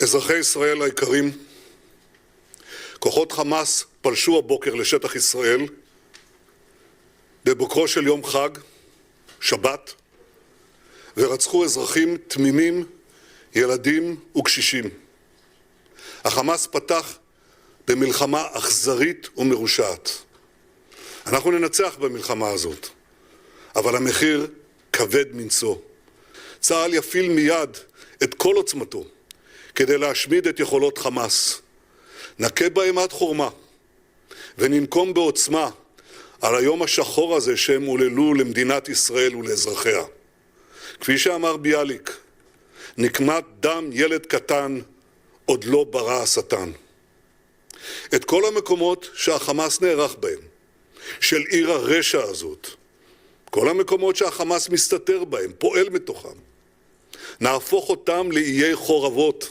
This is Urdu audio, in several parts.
אזרחי ישראל היקרים, כוחות חמאס פלשו הבוקר לשטח ישראל בבוקרו של יום חג, שבת, ורצחו אזרחים תמימים, ילדים וקשישים. החמאס פתח במלחמה אכזרית ומרושעת. אנחנו ננצח במלחמה הזאת, אבל המחיר כבד מנשוא. צה"ל יפעיל מיד את כל עוצמתו כדי להשמיד את יכולות חמאס. נכה בהם עד חורמה וננקום בעוצמה על היום השחור הזה שהם עוללו למדינת ישראל ולאזרחיה. כפי שאמר ביאליק, נקמת דם ילד קטן עוד לא ברא השטן. את כל המקומות שהחמאס נערך בהם, של עיר הרשע הזאת, כל המקומות שהחמאס מסתתר בהם, פועל מתוכם, נהפוך אותם לאיי חורבות.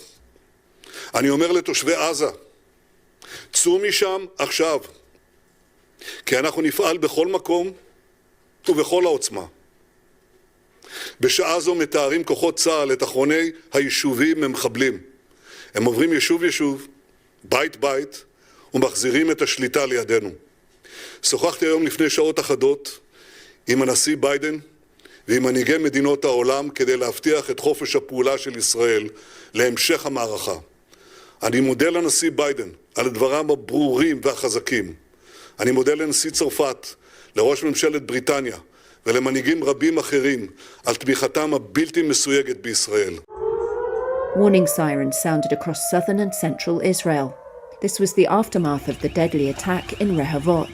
אני אומר לתושבי עזה, צאו משם עכשיו, כי אנחנו נפעל בכל מקום ובכל העוצמה. בשעה זו מתארים כוחות צה"ל את אחרוני היישובים ממחבלים. הם עוברים יישוב יישוב, בית בית, ומחזירים את השליטה לידינו. שוחחתי היום לפני שעות אחדות עם הנשיא ביידן ועם מנהיגי מדינות העולם כדי להבטיח את חופש הפעולה של ישראל להמשך המערכה. אני מודה לנשיא ביידן על דבריו הברורים והחזקים. אני מודה לנשיא צרפת, לראש ממשלת בריטניה ולמנהיגים רבים אחרים על תמיכתם הבלתי מסויגת בישראל. Warning sirens sounded across southern and central Israel. This was the aftermath of the deadly attack in Rehovot.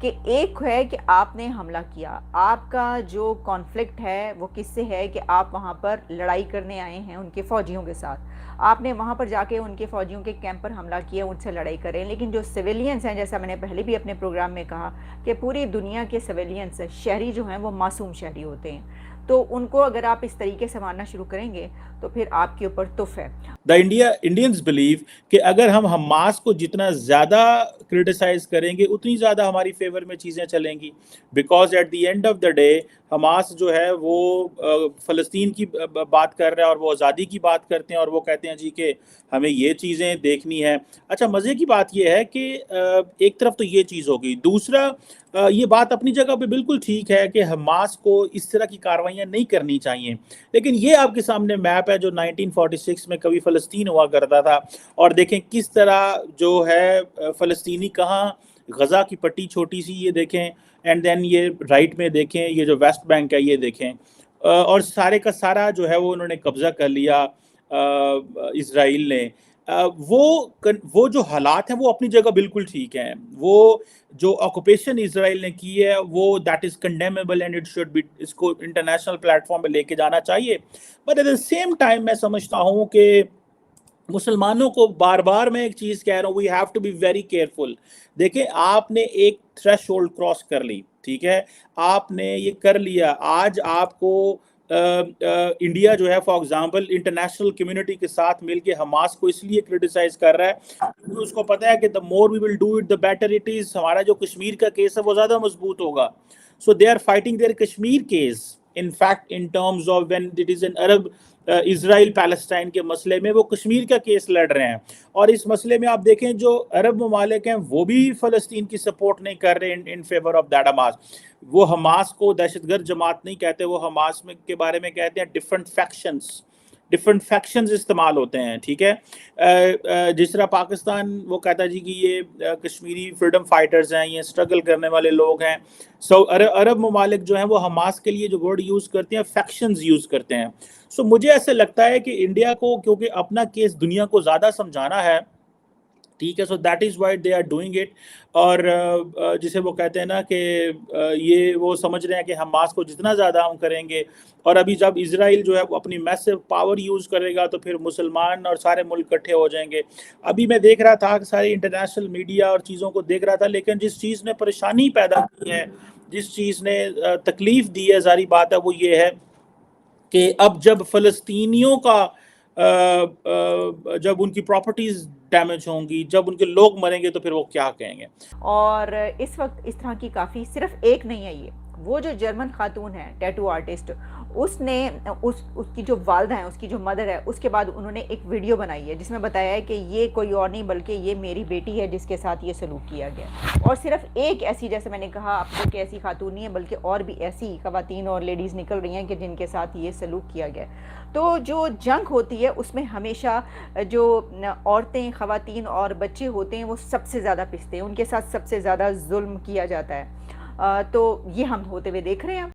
کہ ایک ہے کہ آپ نے حملہ کیا، آپ کا جو کانفلکٹ ہے وہ کس سے ہے کہ آپ وہاں پر لڑائی کرنے آئے ہیں ان کے فوجیوں کے ساتھ، آپ نے وہاں پر جا کے ان کے فوجیوں کے کیمپ پر حملہ کیا، ان سے لڑائی کریں. لیکن جو سویلینز ہیں، جیسا میں نے پہلے بھی اپنے پروگرام میں کہا کہ پوری دنیا کے سویلینز شہری جو ہیں وہ معصوم شہری ہوتے ہیں، تو ان کو اگر آپ اس طریقے سے مارنا شروع کریں گے تو پھر آپ کے اوپر تف ہے. انڈینز بلیو کہ اگر ہم حماس کو جتنا زیادہ کرٹیسائز کریں گے اتنی زیادہ ہماری فیور میں چیزیں چلیں گی، because at the end of the day Hamas جو ہے وہ فلسطین کی بات کر رہا ہے اور وہ آزادی کی بات کرتے ہیں اور وہ کہتے ہیں جی کہ ہمیں یہ چیزیں دیکھنی ہے. اچھا مزے کی بات یہ ہے کہ ایک طرف تو یہ چیز ہوگی، دوسرا یہ بات اپنی جگہ پہ بالکل ٹھیک ہے کہ حماس کو اس طرح کی کارروائیاں نہیں کرنی چاہیے، لیکن یہ آپ کے سامنے میپ ہے جو 1946 میں کبھی فلسطین ہوا کرتا تھا، اور دیکھیں کس طرح جو ہے فلسطینی کہاں غزہ کی پٹی چھوٹی سی یہ دیکھیں، اینڈ دین یہ رائٹ میں دیکھیں یہ جو ویسٹ بینک ہے یہ دیکھیں، اور سارے کا سارا جو ہے وہ انہوں نے قبضہ کر لیا اسرائیل نے. وہ جو حالات ہیں وہ اپنی جگہ بالکل ٹھیک ہیں، وہ جو آکوپیشن اسرائیل نے کی ہے وہ that is condemnable and it should be, اس کو انٹرنیشنل پلیٹ فارم پہ لے کے جانا چاہیے. But at the same time میں سمجھتا ہوں کہ مسلمانوں کو بار بار میں ایک چیز کہہ رہا ہوں، we have to be very careful. دیکھیں آپ نے ایک تھریش ہولڈ کراس کر لی، ٹھیک ہے، آپ نے یہ کر لیا، آج آپ کو انڈیا جو ہے فار ایگزامپل انٹرنیشنل کمیونٹی کے ساتھ مل کے حماس کو اس لیے کرٹیسائز کر رہا ہے کیونکہ اس کو پتہ ہے کہ the more we will do it the better it is. ہمارا جو کشمیر کا کیس ہے وہ زیادہ مضبوط ہوگا. So they are fighting their Kashmir case. In fact in terms of when it is an Arab Israel Palestine کے مسئلے میں وہ کشمیر کا کیس لڑ رہے ہیں، اور اس مسئلے میں آپ دیکھیں جو عرب ممالک ہیں وہ بھی فلسطین کی سپورٹ نہیں کر رہے in favour of that Hamas. وہ حماس کو دہشت گرد جماعت نہیں کہتے، وہ حماس میں کے بارے میں کہتے ہیں ڈفرنٹ فیکشنز استعمال ہوتے ہیں، ٹھیک ہے. جس طرح پاکستان وہ کہتا ہے جی کہ یہ کشمیری فریڈم فائٹرز ہیں، یہ اسٹرگل کرنے والے لوگ ہیں. سو عرب ممالک جو ہیں وہ حماس کے لیے جو ورڈ یوز کرتے ہیں فیکشنز یوز کرتے ہیں. سو مجھے ایسے لگتا ہے کہ انڈیا کو کیونکہ اپنا کیس دنیا کو زیادہ سمجھانا ہے، ٹھیک ہے، so that is why they are doing it. اور جسے وہ کہتے ہیں نا کہ یہ وہ سمجھ رہے ہیں کہ حماس کو جتنا زیادہ ہم کریں گے، اور ابھی جب اسرائیل جو ہے وہ اپنی میسو پاور یوز کرے گا تو پھر مسلمان اور سارے ملک اکٹھے ہو جائیں گے. ابھی میں دیکھ رہا تھا کہ سارے انٹرنیشنل میڈیا اور چیزوں کو دیکھ رہا تھا، لیکن جس چیز نے پریشانی پیدا کی ہے، جس چیز نے تکلیف دی ہے، ظاہری بات ہے وہ یہ ہے کہ اب جب فلسطینیوں کا جب ان کی پراپرٹیز ڈیمیج ہوں گی، جب ان کے لوگ مریں گے تو پھر وہ کیا کہیں گے. اور اس وقت اس طرح کی کافی، صرف ایک نہیں ہے، یہ وہ جو جرمن خاتون ہے ٹیٹو آرٹسٹ، اس نے اس کی جو والدہ ہیں، اس کی جو مدر ہے، اس کے بعد انہوں نے ایک ویڈیو بنائی ہے جس میں بتایا ہے کہ یہ کوئی اور نہیں بلکہ یہ میری بیٹی ہے جس کے ساتھ یہ سلوک کیا گیا. اور صرف ایک ایسی، جیسے میں نے کہا آپ کو کہ ایسی خاتون نہیں ہے بلکہ اور بھی ایسی خواتین اور لیڈیز نکل رہی ہیں کہ جن کے ساتھ یہ سلوک کیا گیا. تو جو جنگ ہوتی ہے اس میں ہمیشہ جو عورتیں، خواتین اور بچے ہوتے ہیں وہ سب سے زیادہ پستے ہیں، ان کے ساتھ سب سے زیادہ ظلم کیا جاتا ہے. تو یہ ہم ہوتے ہوئے دیکھ رہے ہیں.